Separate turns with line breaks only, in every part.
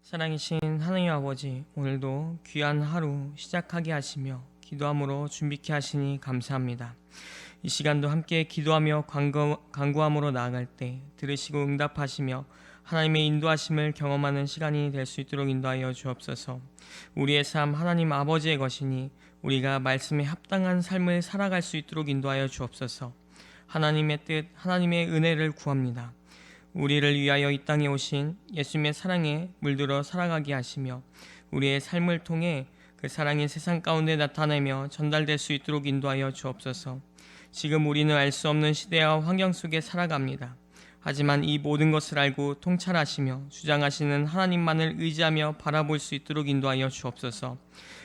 사랑이신 하나님 아버지, 오늘도 귀한 하루 시작하게 하시며 기도함으로 준비케 하시니 감사합니다. 이 시간도 함께 기도하며 간구함으로 나아갈 때 들으시고 응답하시며 하나님의 인도하심을 경험하는 시간이 될 수 있도록 인도하여 주옵소서. 우리의 삶 하나님 아버지의 것이니 우리가 말씀에 합당한 삶을 살아갈 수 있도록 인도하여 주옵소서. 하나님의 뜻, 하나님의 은혜를 구합니다. 우리를 위하여 이 땅에 오신 예수님의 사랑에 물들어 살아가게 하시며 우리의 삶을 통해 그 사랑이 세상 가운데 나타내며 전달될 수 있도록 인도하여 주옵소서. 지금 우리는 알 수 없는 시대와 환경 속에 살아갑니다. 하지만 이 모든 것을 알고 통찰하시며 주장하시는 하나님만을 의지하며 바라볼 수 있도록 인도하여 주옵소서.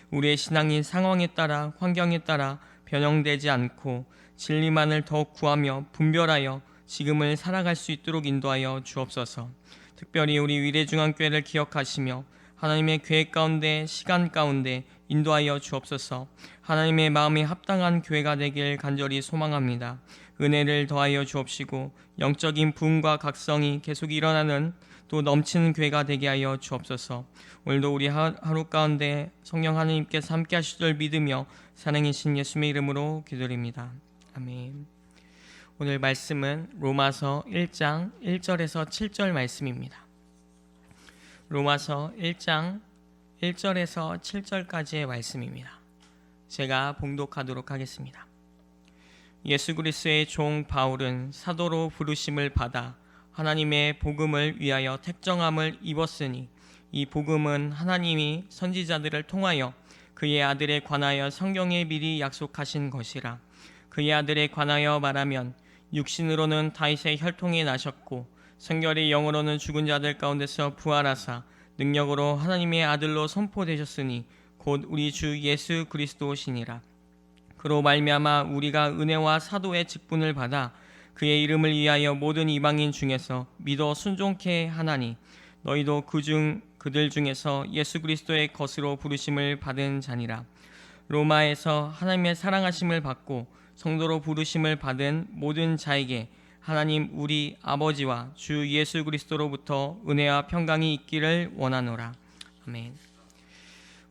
우리의 신앙이 상황에 따라 환경에 따라 변형되지 않고 진리만을 더욱 구하며 분별하여 지금을 살아갈 수 있도록 인도하여 주옵소서. 특별히 우리 위례중앙교회를 기억하시며 하나님의 계획 가운데 시간 가운데 인도하여 주옵소서. 하나님의 마음에 합당한 교회가 되길 간절히 소망합니다. 은혜를 더하여 주옵시고 영적인 부흥과 각성이 계속 일어나는 또 넘치는 교회가 되게 하여 주옵소서. 오늘도 우리 하루 가운데 성령 하나님께서 함께 하실 줄 믿으며 사랑이신 예수님의 이름으로 기도드립니다. 아멘. 오늘 말씀은 로마서 1장 1절에서 7절 말씀입니다. 로마서 1장 1절에서 7절까지의 말씀입니다. 제가 봉독하도록 하겠습니다. 예수 그리스도의 종 바울은 사도로 부르심을 받아 하나님의 복음을 위하여 택정함을 입었으니 이 복음은 하나님이 선지자들을 통하여 그의 아들에 관하여 성경에 미리 약속하신 것이라. 그의 아들에 관하여 말하면 육신으로는 다윗의 혈통이 나셨고 성결의 영으로는 죽은 자들 가운데서 부활하사 능력으로 하나님의 아들로 선포되셨으니 곧 우리 주 예수 그리스도시니라. 그로 말미암아 우리가 은혜와 사도의 직분을 받아 그의 이름을 위하여 모든 이방인 중에서 믿어 순종케 하나니 너희도 그들 중에서 예수 그리스도의 것으로 부르심을 받은 자니라. 로마에서 하나님의 사랑하심을 받고 성도로 부르심을 받은 모든 자에게 하나님 우리 아버지와 주 예수 그리스도로부터 은혜와 평강이 있기를 원하노라. 아멘.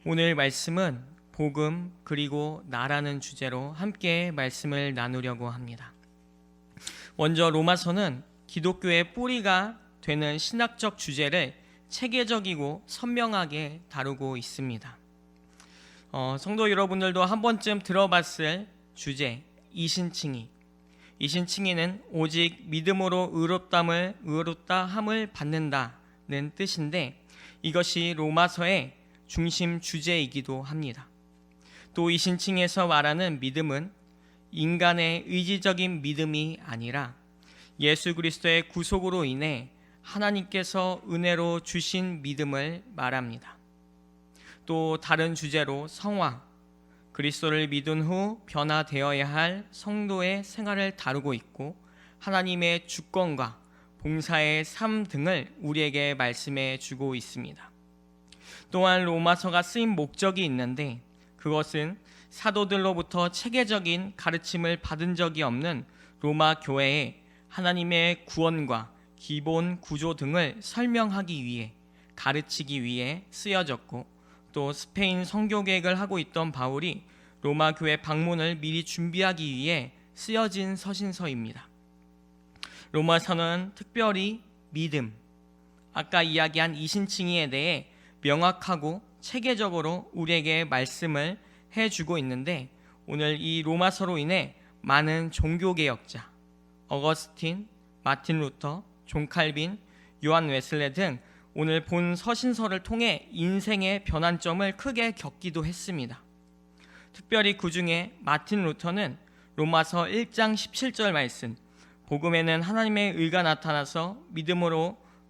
오늘 말씀은 복음 그리고 나라는 주제로 함께 말씀을 나누려고 합니다. 먼저 로마서는 기독교의 뿌리가 되는 신학적 주제를 체계적이고 선명하게 다루고 있습니다. 성도 여러분들도 한 번쯤 들어봤을 주제 이신칭의는 오직 믿음으로 의롭다함을 받는다는 뜻인데 이것이 로마서의 중심 주제이기도 합니다. 또 이신칭에서 말하는 믿음은 인간의 의지적인 믿음이 아니라 예수 그리스도의 구속으로 인해 하나님께서 은혜로 주신 믿음을 말합니다. 또 다른 주제로 성화, 그리스도를 믿은 후 변화되어야 할 성도의 생활을 다루고 있고 하나님의 주권과 봉사의 삶 등을 우리에게 말씀해 주고 있습니다. 또한 로마서가 쓰인 목적이 있는데 그것은 사도들로부터 체계적인 가르침을 받은 적이 없는 로마 교회에 하나님의 구원과 기본 구조 등을 설명하기 위해 가르치기 위해 쓰여졌고 또 스페인 선교 계획을 하고 있던 바울이 로마 교회 방문을 미리 준비하기 위해 쓰여진 서신서입니다. 로마서는 특별히 믿음, 아까 이야기한 이신칭의에 대해 명확하고 체계적으로 우리에게 말씀을 해주고 있는데 오늘 이 로마서로 인해 많은 종교개혁자, 어거스틴, 마틴 루터, 존 칼빈, 요한 웨슬레 등 오늘 본 서신서를 통해 인생의 변환점을 크게 겪기도 했습니다. 특별히 그 중에 마틴 루터는 로마서 1장 17절 말씀 복음에는 하나님의 의가 나타나서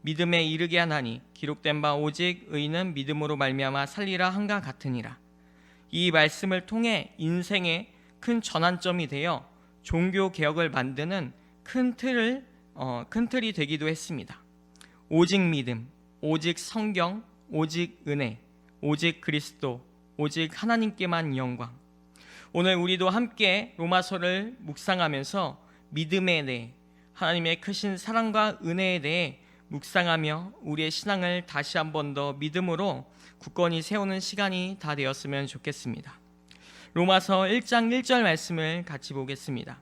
믿음에 이르게 하나니 기록된 바 오직 의는 믿음으로 말미암아 살리라 한가 같으니라. 이 말씀을 통해 인생의 큰 전환점이 되어 종교 개혁을 만드는 큰 틀이 되기도 했습니다. 오직 믿음, 오직 성경, 오직 은혜, 오직 그리스도, 오직 하나님께만 영광. 오늘 우리도 함께 로마서를 묵상하면서 믿음에 대해 하나님의 크신 사랑과 은혜에 대해 묵상하며 우리의 신앙을 다시 한 번 더 믿음으로 굳건히 세우는 시간이 다 되었으면 좋겠습니다. 로마서 1장 1절 말씀을 같이 보겠습니다.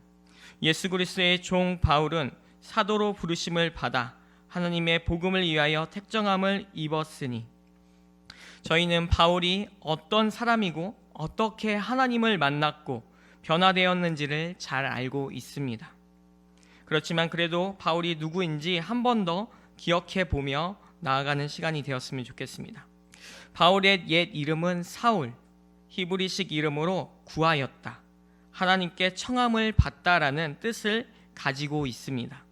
예수 그리스도의 종 바울은 사도로 부르심을 받아 하나님의 복음을 위하여 택정함을 입었으니, 저희는 바울이 어떤 사람이고 어떻게 하나님을 만났고 변화되었는지를 잘 알고 있습니다. 그렇지만 그래도 바울이 누구인지 한 번 더 기억해 보며 나아가는 시간이 되었으면 좋겠습니다. 바울의 옛 이름은 사울, 히브리식 이름으로 구하였다, 하나님께 청함을 받다라는 뜻을 가지고 있습니다.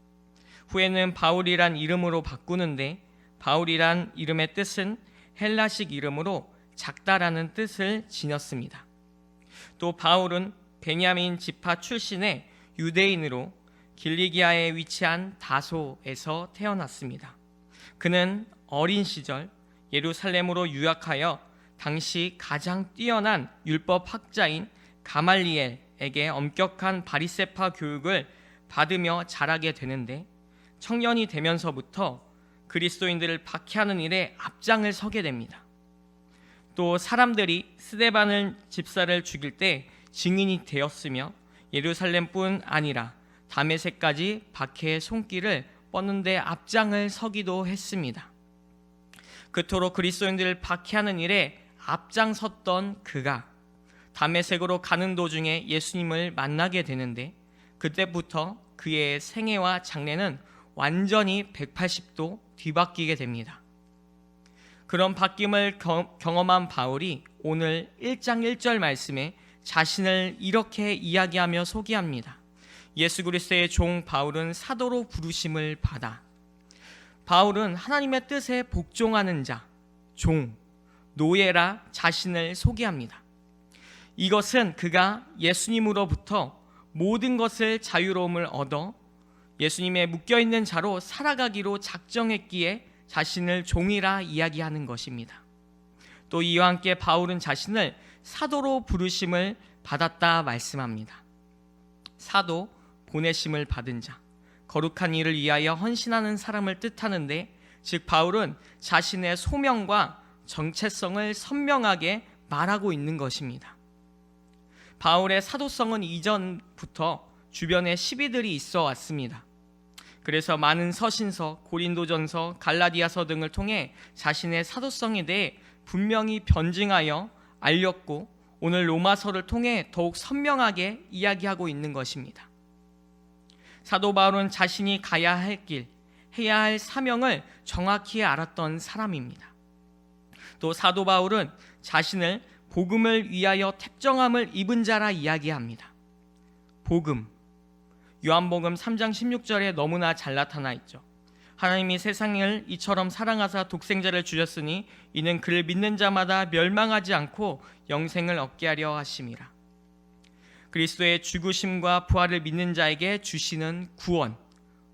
후에는 바울이란 이름으로 바꾸는데, 바울이란 이름의 뜻은 헬라식 이름으로 작다라는 뜻을 지녔습니다. 또 바울은 베냐민 지파 출신의 유대인으로 길리기아에 위치한 다소에서 태어났습니다. 그는 어린 시절 예루살렘으로 유학하여 당시 가장 뛰어난 율법 학자인 가말리엘에게 엄격한 바리새파 교육을 받으며 자라게 되는데, 청년이 되면서부터 그리스도인들을 박해하는 일에 앞장을 서게 됩니다. 또 사람들이 스데반 집사를 죽일 때 증인이 되었으며, 예루살렘뿐 아니라 다메섹까지 박해의 손길을 뻗는 데 앞장을 서기도 했습니다. 그토록 그리스도인들을 박해하는 일에 앞장섰던 그가 다메섹으로 가는 도중에 예수님을 만나게 되는데, 그때부터 그의 생애와 장래는 완전히 180도 뒤바뀌게 됩니다. 그런 바뀜을 경험한 바울이 오늘 1장 1절 말씀에 자신을 이렇게 이야기하며 소개합니다. 예수 그리스도의 종 바울은 사도로 부르심을 받아. 바울은 하나님의 뜻에 복종하는 자, 종, 노예라 자신을 소개합니다. 이것은 그가 예수님으로부터 모든 것을 자유로움을 얻어 예수님의 묶여있는 자로 살아가기로 작정했기에 자신을 종이라 이야기하는 것입니다. 또 이와 함께 바울은 자신을 사도로 부르심을 받았다 말씀합니다. 사도, 보내심을 받은 자, 거룩한 일을 위하여 헌신하는 사람을 뜻하는데, 즉 바울은 자신의 소명과 정체성을 선명하게 말하고 있는 것입니다. 바울의 사도성은 이전부터 주변에 시비들이 있어 왔습니다. 그래서 많은 서신서, 고린도전서, 갈라디아서 등을 통해 자신의 사도성에 대해 분명히 변증하여 알렸고, 오늘 로마서를 통해 더욱 선명하게 이야기하고 있는 것입니다. 사도 바울은 자신이 가야 할 길, 해야 할 사명을 정확히 알았던 사람입니다. 또 사도 바울은 자신을 복음을 위하여 택정함을 입은 자라 이야기합니다. 복음, 요한복음 3장 16절에 너무나 잘 나타나 있죠. 하나님이 세상을 이처럼 사랑하사 독생자를 주셨으니 이는 그를 믿는 자마다 멸망하지 않고 영생을 얻게 하려 하심이라. 그리스도의 죽으심과 부활을 믿는 자에게 주시는 구원,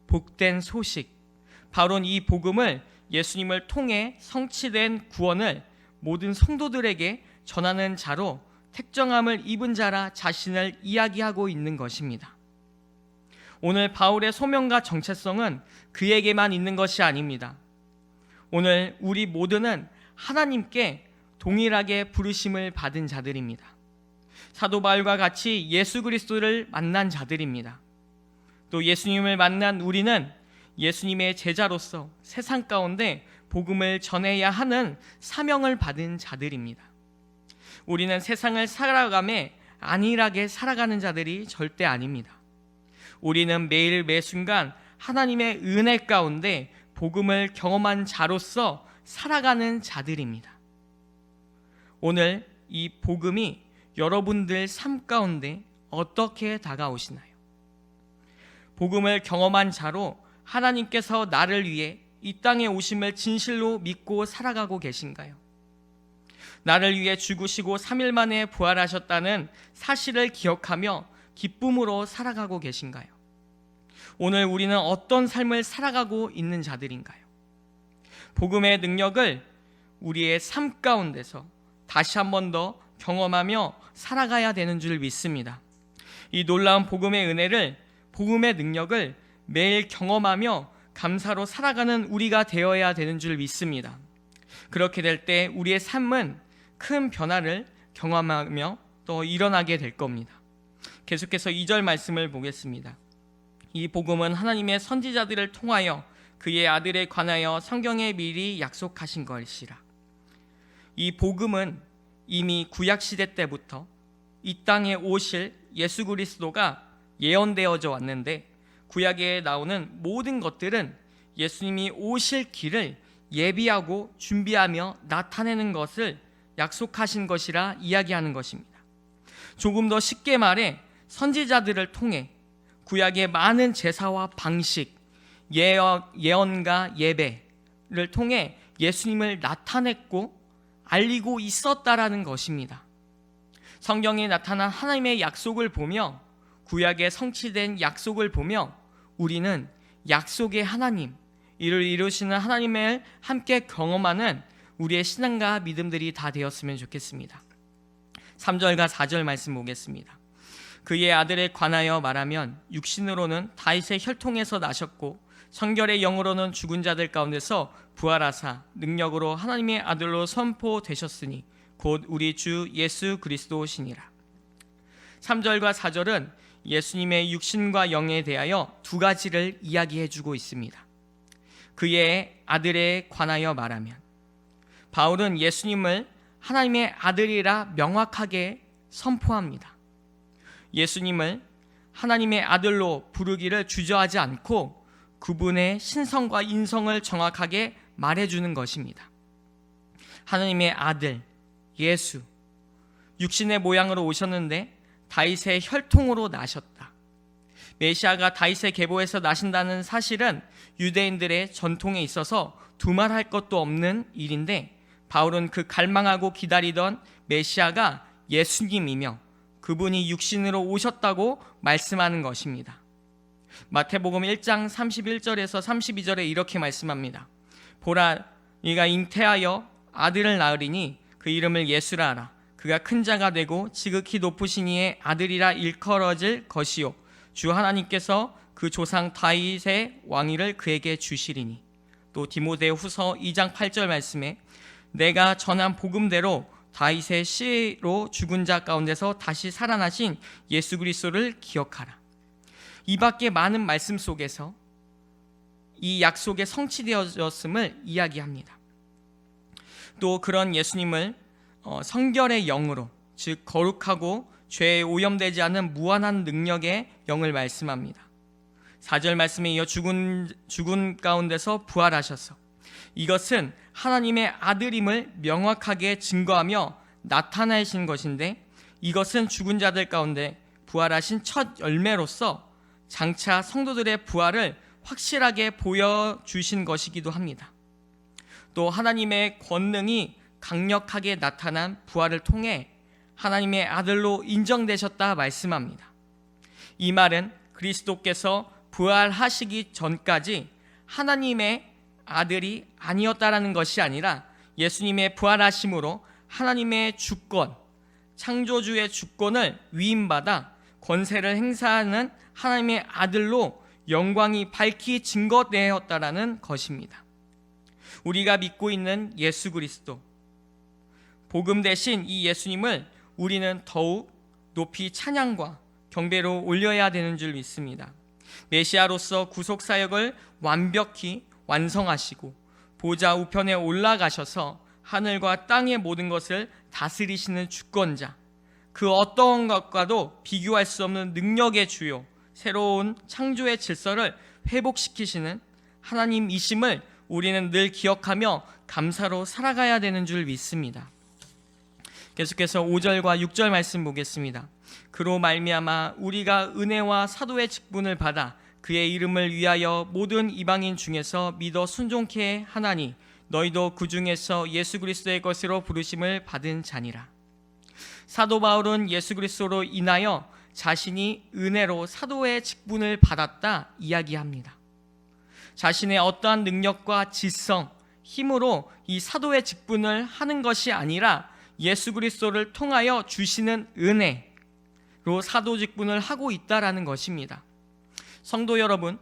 복된 소식, 바로 이 복음을, 예수님을 통해 성취된 구원을 모든 성도들에게 전하는 자로 택정함을 입은 자라 자신을 이야기하고 있는 것입니다. 오늘 바울의 소명과 정체성은 그에게만 있는 것이 아닙니다. 오늘 우리 모두는 하나님께 동일하게 부르심을 받은 자들입니다. 사도 바울과 같이 예수 그리스도를 만난 자들입니다. 또 예수님을 만난 우리는 예수님의 제자로서 세상 가운데 복음을 전해야 하는 사명을 받은 자들입니다. 우리는 세상을 살아가며 안일하게 살아가는 자들이 절대 아닙니다. 우리는 매일 매순간 하나님의 은혜 가운데 복음을 경험한 자로서 살아가는 자들입니다. 오늘 이 복음이 여러분들 삶 가운데 어떻게 다가오시나요? 복음을 경험한 자로 하나님께서 나를 위해 이 땅에 오심을 진실로 믿고 살아가고 계신가요? 나를 위해 죽으시고 3일 만에 부활하셨다는 사실을 기억하며 기쁨으로 살아가고 계신가요? 오늘 우리는 어떤 삶을 살아가고 있는 자들인가요? 복음의 능력을 우리의 삶 가운데서 다시 한 번 더 경험하며 살아가야 되는 줄 믿습니다. 이 놀라운 복음의 은혜를, 복음의 능력을 매일 경험하며 감사로 살아가는 우리가 되어야 되는 줄 믿습니다. 그렇게 될 때 우리의 삶은 큰 변화를 경험하며 또 일어나게 될 겁니다. 계속해서 2절 말씀을 보겠습니다. 이 복음은 하나님의 선지자들을 통하여 그의 아들에 관하여 성경에 미리 약속하신 것이라. 이 복음은 이미 구약시대 때부터 이 땅에 오실 예수 그리스도가 예언되어져 왔는데, 구약에 나오는 모든 것들은 예수님이 오실 길을 예비하고 준비하며 나타내는 것을 약속하신 것이라 이야기하는 것입니다. 조금 더 쉽게 말해 선지자들을 통해 구약의 많은 제사와 방식, 예언과 예배를 통해 예수님을 나타냈고 알리고 있었다라는 것입니다. 성경에 나타난 하나님의 약속을 보며, 구약에 성취된 약속을 보며 우리는 약속의 하나님, 이를 이루시는 하나님을 함께 경험하는 우리의 신앙과 믿음들이 다 되었으면 좋겠습니다. 3절과 4절 말씀 보겠습니다. 그의 아들에 관하여 말하면 육신으로는 다윗의 혈통에서 나셨고 성결의 영으로는 죽은 자들 가운데서 부활하사 능력으로 하나님의 아들로 선포되셨으니 곧 우리 주 예수 그리스도시니라. 3절과 4절은 예수님의 육신과 영에 대하여 두 가지를 이야기해 주고 있습니다. 그의 아들에 관하여 말하면, 바울은 예수님을 하나님의 아들이라 명확하게 선포합니다. 예수님을 하나님의 아들로 부르기를 주저하지 않고 그분의 신성과 인성을 정확하게 말해주는 것입니다. 하나님의 아들 예수, 육신의 모양으로 오셨는데 다윗의 혈통으로 나셨다. 메시아가 다윗의 계보에서 나신다는 사실은 유대인들의 전통에 있어서 두말할 것도 없는 일인데, 바울은 그 갈망하고 기다리던 메시아가 예수님이며 그분이 육신으로 오셨다고 말씀하는 것입니다. 마태복음 1장 31절에서 32절에 이렇게 말씀합니다. 보라, 이가 잉태하여 아들을 낳으리니 그 이름을 예수라 하라. 그가 큰 자가 되고 지극히 높으신 이의 아들이라 일컬어질 것이요 주 하나님께서 그 조상 다윗의 왕위를 그에게 주시리니. 또 디모데후서 2장 8절 말씀에 내가 전한 복음대로 다윗의 씨로 죽은 자 가운데서 다시 살아나신 예수 그리스도를 기억하라. 이 밖에 많은 말씀 속에서 이 약속에 성취되어졌음을 이야기합니다. 또 그런 예수님을 성결의 영으로, 즉 거룩하고 죄에 오염되지 않은 무한한 능력의 영을 말씀합니다. 4절 말씀에 이어 죽은 가운데서 부활하셔서, 이것은 하나님의 아들임을 명확하게 증거하며 나타내신 것인데, 이것은 죽은 자들 가운데 부활하신 첫 열매로서 장차 성도들의 부활을 확실하게 보여주신 것이기도 합니다. 또 하나님의 권능이 강력하게 나타난 부활을 통해 하나님의 아들로 인정되셨다 말씀합니다. 이 말은 그리스도께서 부활하시기 전까지 하나님의 아들이 아니었다라는 것이 아니라 예수님의 부활하심으로 하나님의 주권, 창조주의 주권을 위임받아 권세를 행사하는 하나님의 아들로 영광이 밝히 증거되었다라는 것입니다. 우리가 믿고 있는 예수 그리스도, 복음 대신 이 예수님을 우리는 더욱 높이 찬양과 경배로 올려야 되는 줄 믿습니다. 메시아로서 구속 사역을 완벽히 완성하시고 보좌 우편에 올라가셔서 하늘과 땅의 모든 것을 다스리시는 주권자, 그 어떠한 것과도 비교할 수 없는 능력의 주요, 새로운 창조의 질서를 회복시키시는 하나님이심을 우리는 늘 기억하며 감사로 살아가야 되는 줄 믿습니다. 계속해서 5절과 6절 말씀 보겠습니다. 그로 말미암아 우리가 은혜와 사도의 직분을 받아 그의 이름을 위하여 모든 이방인 중에서 믿어 순종케 하나니 너희도 그 중에서 예수 그리스도의 것으로 부르심을 받은 자니라. 사도 바울은 예수 그리스도로 인하여 자신이 은혜로 사도의 직분을 받았다 이야기합니다. 자신의 어떠한 능력과 지성, 힘으로 이 사도의 직분을 하는 것이 아니라 예수 그리스도를 통하여 주시는 은혜로 사도 직분을 하고 있다라는 것입니다. 성도 여러분,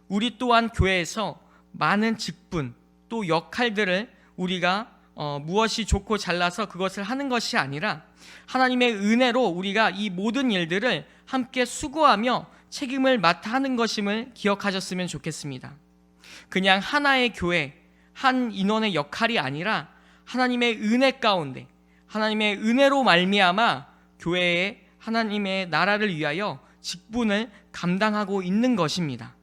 우리 또한 교회에서 많은 직분 또 역할들을 우리가 무엇이 좋고 잘나서 그것을 하는 것이 아니라 하나님의 은혜로 우리가 이 모든 일들을 함께 수고하며 책임을 맡아 하는 것임을 기억하셨으면 좋겠습니다. 그냥 하나의 교회, 한 인원의 역할이 아니라 하나님의 은혜 가운데 하나님의 은혜로 말미암아 교회에 하나님의 나라를 위하여 직분을 감당하고 있는 것입니다.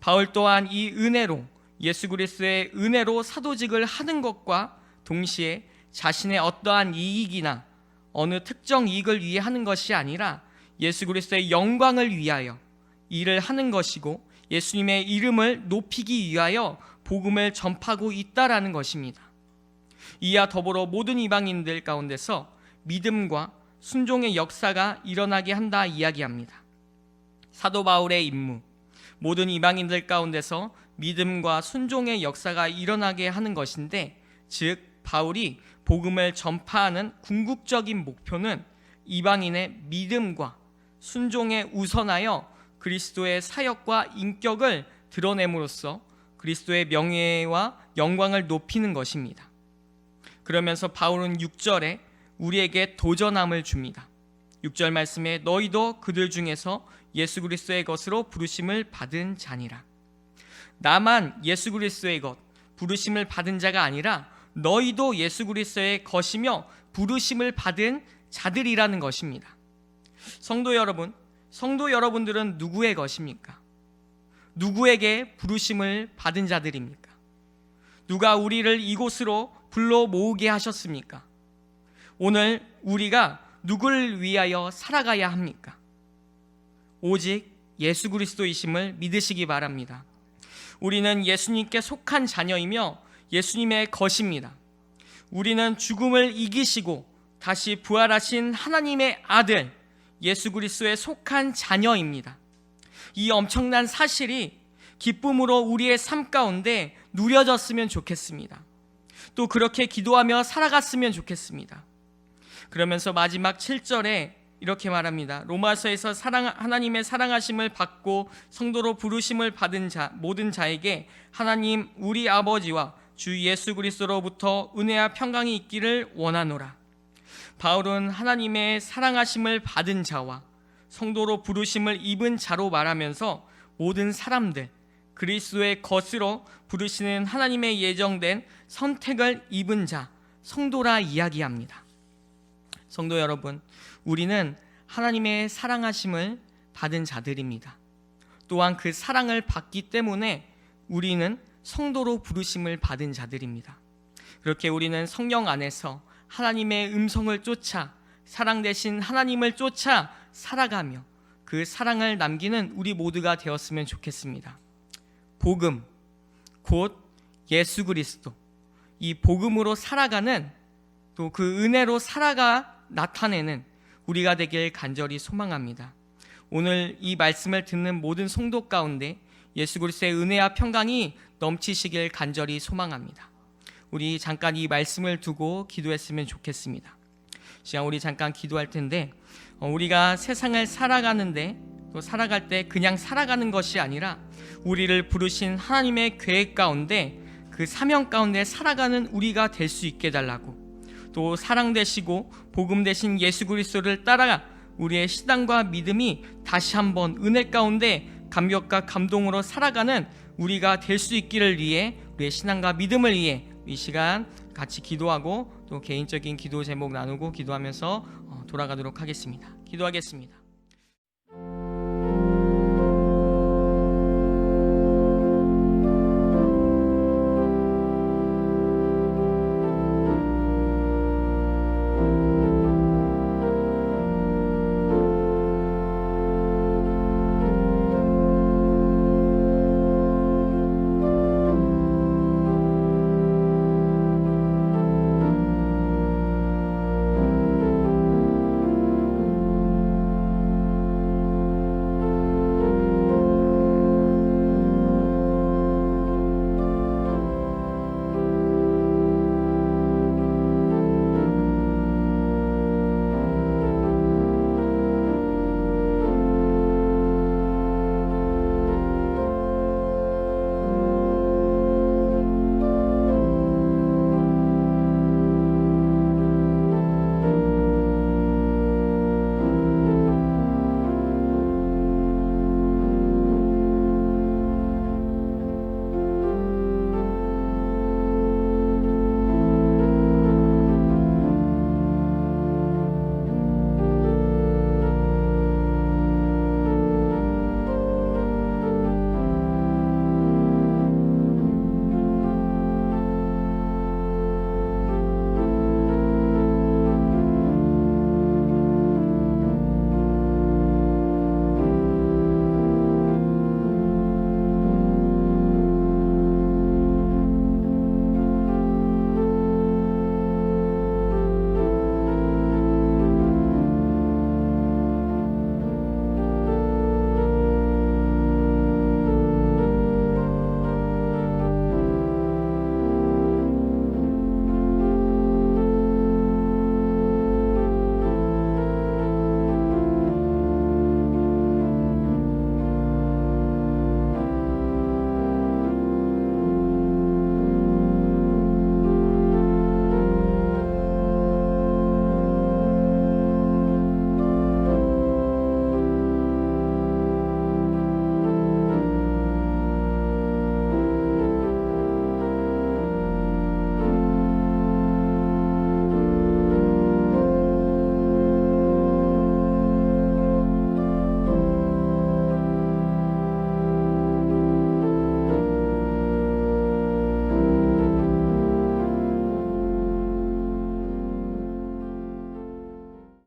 바울 또한 이 은혜로 예수 그리스도의 은혜로 사도직을 하는 것과 동시에 자신의 어떠한 이익이나 어느 특정 이익을 위해 하는 것이 아니라 예수 그리스도의 영광을 위하여 일을 하는 것이고 예수님의 이름을 높이기 위하여 복음을 전파하고 있다라는 것입니다. 이와 더불어 모든 이방인들 가운데서 믿음과 순종의 역사가 일어나게 한다 이야기합니다. 사도 바울의 임무, 모든 이방인들 가운데서 믿음과 순종의 역사가 일어나게 하는 것인데, 즉 바울이 복음을 전파하는 궁극적인 목표는 이방인의 믿음과 순종에 우선하여 그리스도의 사역과 인격을 드러냄으로써 그리스도의 명예와 영광을 높이는 것입니다. 그러면서 바울은 6절에 우리에게 도전함을 줍니다. 6절 말씀에 너희도 그들 중에서 예수 그리스도의 것으로 부르심을 받은 자니라. 나만 예수 그리스도의 것, 부르심을 받은 자가 아니라 너희도 예수 그리스도의 것이며 부르심을 받은 자들이라는 것입니다. 성도 여러분들은 누구의 것입니까? 누구에게 부르심을 받은 자들입니까? 누가 우리를 이곳으로 불러 모으게 하셨습니까? 오늘 우리가 누구를 위하여 살아가야 합니까? 오직 예수 그리스도이심을 믿으시기 바랍니다. 우리는 예수님께 속한 자녀이며 예수님의 것입니다. 우리는 죽음을 이기시고 다시 부활하신 하나님의 아들 예수 그리스도에 속한 자녀입니다. 이 엄청난 사실이 기쁨으로 우리의 삶 가운데 누려졌으면 좋겠습니다. 또 그렇게 기도하며 살아갔으면 좋겠습니다. 그러면서 마지막 7절에 이렇게 말합니다. 로마서에서 하나님의 사랑하심을 받고 성도로 부르심을 받은 모든 자에게 하나님 우리 아버지와 주 예수 그리스도로부터 은혜와 평강이 있기를 원하노라. 바울은 하나님의 사랑하심을 받은 자와 성도로 부르심을 입은 자로 말하면서 모든 사람들, 그리스도의 것으로 부르시는 하나님의 예정된 선택을 입은 자, 성도라 이야기합니다. 성도 여러분, 우리는 하나님의 사랑하심을 받은 자들입니다. 또한 그 사랑을 받기 때문에 우리는 성도로 부르심을 받은 자들입니다. 그렇게 우리는 성령 안에서 하나님의 음성을 쫓아 사랑 되신 하나님을 쫓아 살아가며 그 사랑을 남기는 우리 모두가 되었으면 좋겠습니다. 복음, 곧 예수 그리스도, 이 복음으로 살아가는 또 그 은혜로 살아가 나타내는 우리가 되길 간절히 소망합니다. 오늘 이 말씀을 듣는 모든 성도 가운데 예수 그리스도의 은혜와 평강이 넘치시길 간절히 소망합니다. 우리 잠깐 이 말씀을 두고 기도했으면 좋겠습니다. 시간 우리 잠깐 기도할 텐데, 우리가 세상을 살아가는데 또 살아갈 때 그냥 살아가는 것이 아니라 우리를 부르신 하나님의 계획 가운데 그 사명 가운데 살아가는 우리가 될 수 있게 달라고, 또 사랑 되시고 복음 되신 예수 그리스도를 따라 우리의 신앙과 믿음이 다시 한번 은혜 가운데 감격과 감동으로 살아가는 우리가 될 수 있기를 위해, 우리의 신앙과 믿음을 위해 이 시간 같이 기도하고 또 개인적인 기도 제목 나누고 기도하면서 돌아가도록 하겠습니다. 기도하겠습니다.